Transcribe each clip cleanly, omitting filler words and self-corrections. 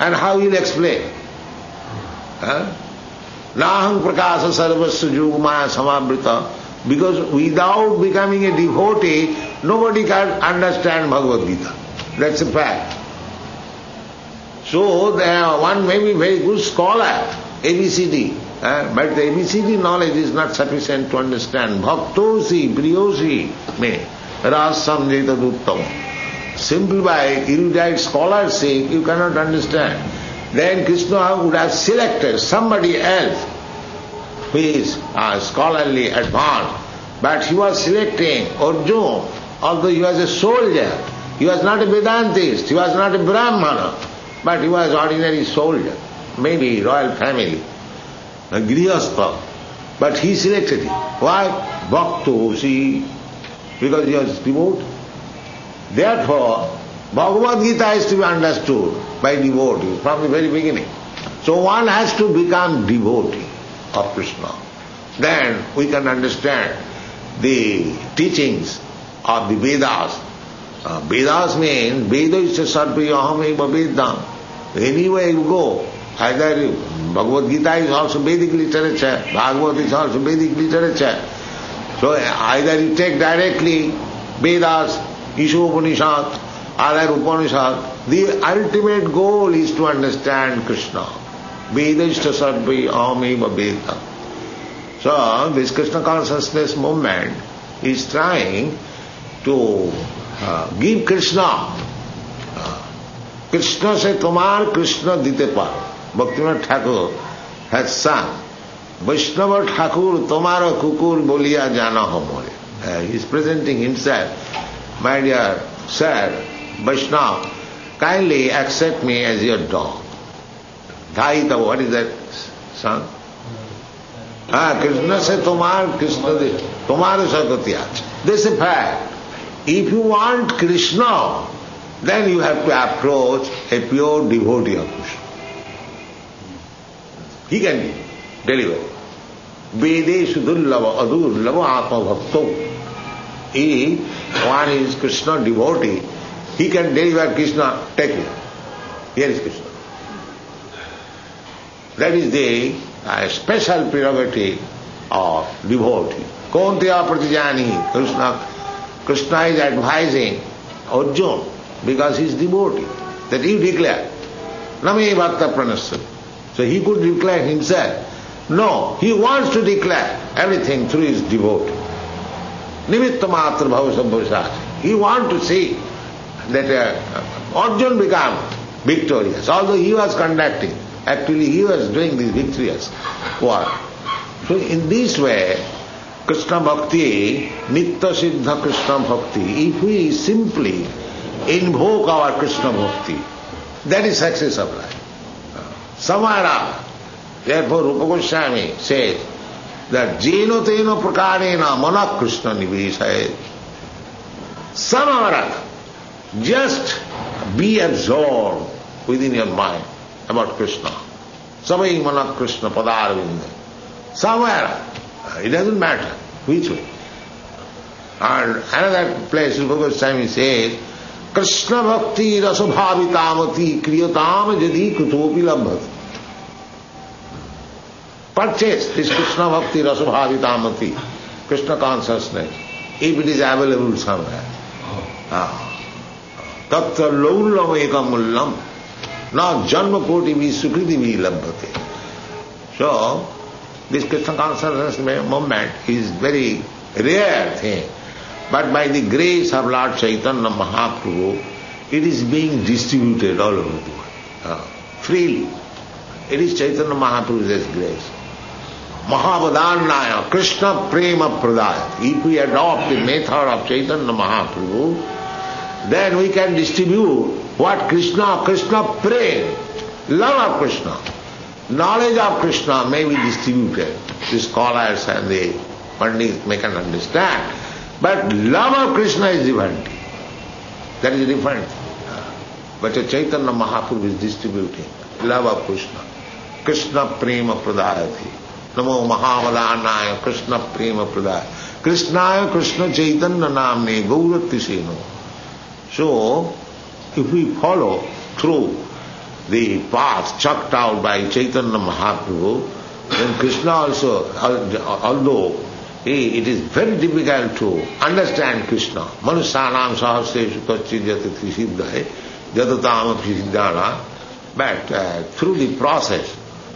And how he'll explain? Nahang prakasa sarvasya yugmaya samavrita. Because without becoming a devotee, nobody can understand Bhagavad Gita. That's a fact. So one may be very good scholar, ABCD, but the ABCD knowledge is not sufficient to understand. Bhaktosi, priyosi, me, rasam jetaduttam. Simply by erudite scholar's sake, you cannot understand. Then Krishna would have selected somebody else who is scholarly advanced, but he was selecting Arjuna, although he was a soldier. He was not a Vedantist, he was not a Brahmana, but he was ordinary soldier, maybe royal family, a Grihastha. But he selected him. Why? Bhaktosi, because he was devoted. Therefore, Bhagavad Gita is to be understood by devotee from the very beginning. So one has to become devotee of Krishna. Then we can understand the teachings of the Vedas. Vedas mean, Veda is a sarva aham eva vedam. Anywhere you go, either Bhagavad Gita is also Vedic literature, Bhagavad is also Vedic literature. So either you take directly Vedas, Ishopanishad, other Upanishad. The ultimate goal is to understand Krishna. Vedashta sarva aham eva vedam. So this Krishna consciousness movement is trying to give Krishna. Krishna se tomar Krishna dite par. Bhaktivinoda Thakur has sung, Vaishnava Thakur tomara kukur bolia jana homore. He is presenting himself, my dear sir, Vaishnava, kindly accept me as your dog. Dhaita, what is that song? Krishna se tomar Krishna de tomara sakatya. This is a fact. If you want Krishna, then you have to approach a pure devotee of Krishna. He can deliver. Vedeshu dullava adurlava atma bhakto. If one is Krishna devotee, he can deliver Krishna, take it. Here is Krishna. That is the special prerogative of devotee. Kaunteya pratijani. Krishna is advising Arjuna because he is devotee. That you declare. Name bhakta pranasya. So he could declare himself. No, he wants to declare everything through his devotee. Nimitta matra bhavasambhasati. He wants to see that Arjuna become victorious. Although he was conducting, actually he was doing this victorious work. So in this way, Krishna Bhakti, Nitya Siddha Krishna Bhakti, if we simply invoke our Krishna Bhakti, that is success of life. Samara. Therefore Rupa Goswami says that Jeno Teno Prakarena Mana Krishna Nivesaya. Samara. Just be absorbed within your mind about Krishna. Samai Mana Krishna Padarvinda. Somewhere. It doesn't matter which way. And another place Rupa Goswami says, Krishna Bhakti Rasabhavitamati Kriyatam Jadi Kutopi Labhat. Purchase this Krishna Bhakti Rasabhavitamati, Krishna consciousness, if it is available somewhere. Tatra laulam ekam mullam, na janma koti vi sukriti vi labhate. So, this Krishna consciousness movement is very rare thing. But by the grace of Lord Chaitanya Mahaprabhu, it is being distributed all over the world. Freely. It is Chaitanya Mahaprabhu's grace. Mahavadannaya, Krishna Prema Pradaya. If we adopt the method of Chaitanya Mahaprabhu, then we can distribute what Krishna Prema, love of Krishna. Knowledge of Krishna may be distributed. The scholars and the pandits may can understand. But love of Krishna is different. That is different. But a Chaitanya Mahaprabhu is distributing love of Krishna. Krishna Prema Pradayati. Namo Mahavadannaya Krishna Prema Pradaya. Krishnaya Krishna Chaitanya Namne Gauratiseno. So, if we follow through the path chalked out by Chaitanya Mahaprabhu, then Krishna also, although it is very difficult to understand Krishna. Manusyanam sahasreshu kachchid yatati siddhaye jatatam siddhana. But through the process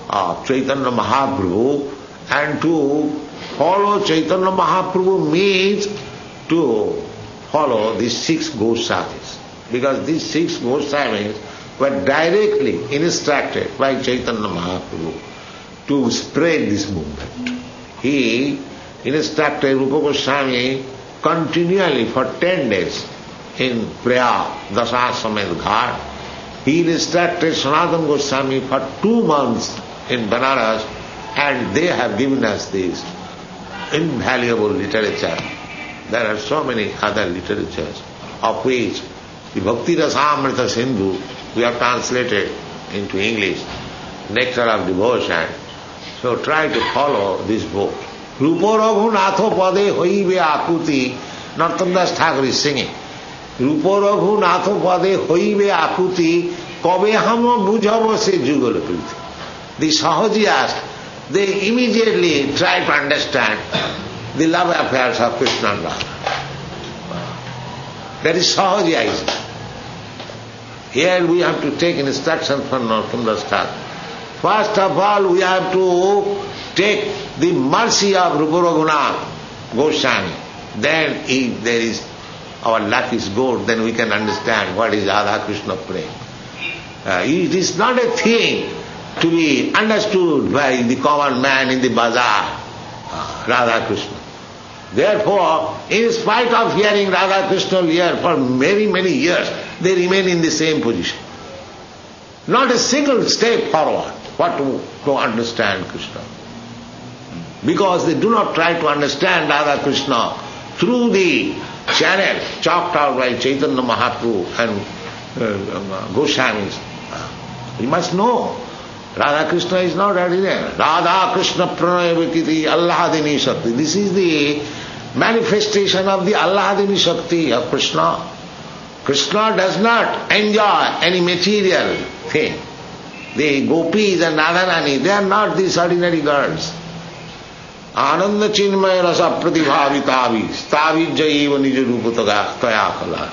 of Chaitanya Mahaprabhu, and to follow Chaitanya Mahaprabhu means to follow these 6 Goswamis. Because these 6 Goswamis were directly instructed by Chaitanya Mahaprabhu to spread this movement. He instructed Rupa Goswami continually for 10 days in Prayag, Dasaswamed Ghat. He instructed Sanatana Goswami for 2 months in Banaras, and they have given us this invaluable literature. There are so many other literatures, of which the Bhakti Rasamrita Sindhu we have translated into English, Nectar of Devotion. So try to follow this book. Rupa Raghunatha Pade Hoibe Akuti, Narottam Das Thakur is singing. Rupa Raghunatha Pade Hoibe Akuti, Kobe Hama Bujhava Se Jugal Priti. The Sahajiyas, they immediately try to understand the love affairs of Krishna and Radha. That is Sahajiyism. Here we have to take instruction from Narottam Das Thakur. First of all, we have to take the mercy of Rupa Raghunath Goswami. Then if there is, our luck is good, then we can understand what is Radha Krishna Prem. It is not a thing to be understood by the common man in the bazaar, Radha Krishna. Therefore, in spite of hearing Radha Krishna here for many, many years, they remain in the same position. Not a single step forward to understand Krishna. Because they do not try to understand Radha Krishna through the channel chalked out by Chaitanya Mahaprabhu and Goswamis. You must know, Radha Krishna is not ordinary. Radha Krishna Pranayavakiti Allahadini Shakti. This is the manifestation of the Allahadini Shakti of Krishna. Krishna does not enjoy any material thing. The gopis and Radharani, they are not these ordinary girls. Ananda chinmaya rasa pratibhavitavi stavijjaiva nija rupataya kala.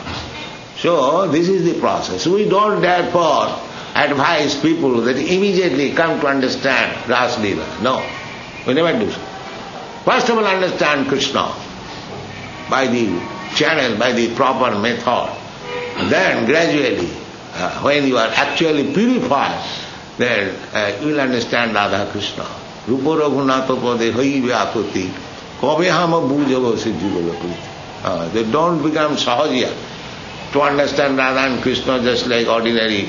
So this is the process. We don't therefore advise people that immediately come to understand Ras Leela. No, we never do so. First of all, understand Krishna by the channel, by the proper method. Then gradually, when you are actually purified, then you will understand Radha Krishna. Rupa Raghunatha Pade Hoibe Akuti, Kobe Hama Bujava Siddhigala Priti. They don't become Sahajiya to understand Radha and Krishna just like ordinary.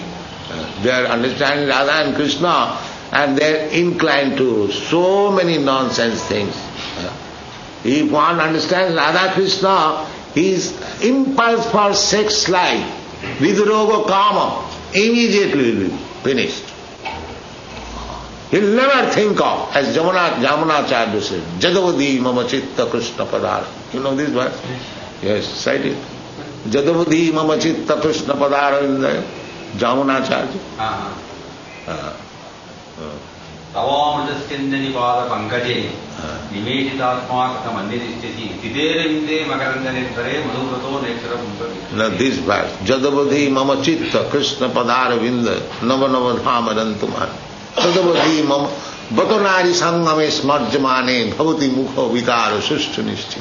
They are understanding Radha and Krishna and they are inclined to so many nonsense things. If one understands Radha Krishna, his impulse for sex life, vidroga kama, immediately will be finished. He'll never think of, as Jamunacharya said, Jadavadi mama chitta Krishna padara. You know this verse? Yes, cite it. Jadavadi mama chitta Krishna padara in the Jamunacharya. Tavamrtascindani pada pankaje nimeditatma katamandidishyasi tiderevinde makarandanitvare madhubrato nekshara pumpati. Now this verse, Jadavadi mama chitta Krishna padara vinda navanavadhamarantumar. Jadavadi mama batonari sangame smarjamane bhavati mukha vikara sushtunishti.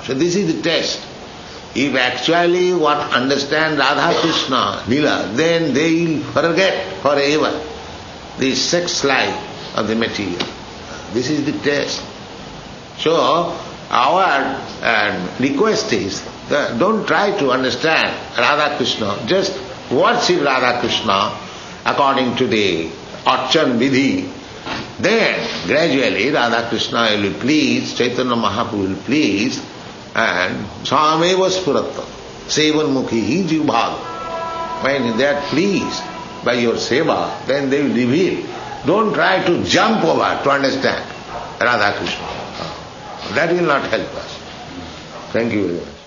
So this is the test. If actually one understand Radha Krishna Lila, then they will forget forever the sex life of the material. This is the test. So our request is, don't try to understand Radha Krishna, just worship Radha Krishna according to the Archan Vidhi. Then gradually Radha Krishna will be pleased, Chaitanya Mahaprabhu will be pleased, and Sameva Spuratta, Sevan Mukhi Hi Jivbhag. When they are pleased by your seva, then they will reveal. Don't try to jump over to understand Radha Krishna. That will not help us. Thank you very much.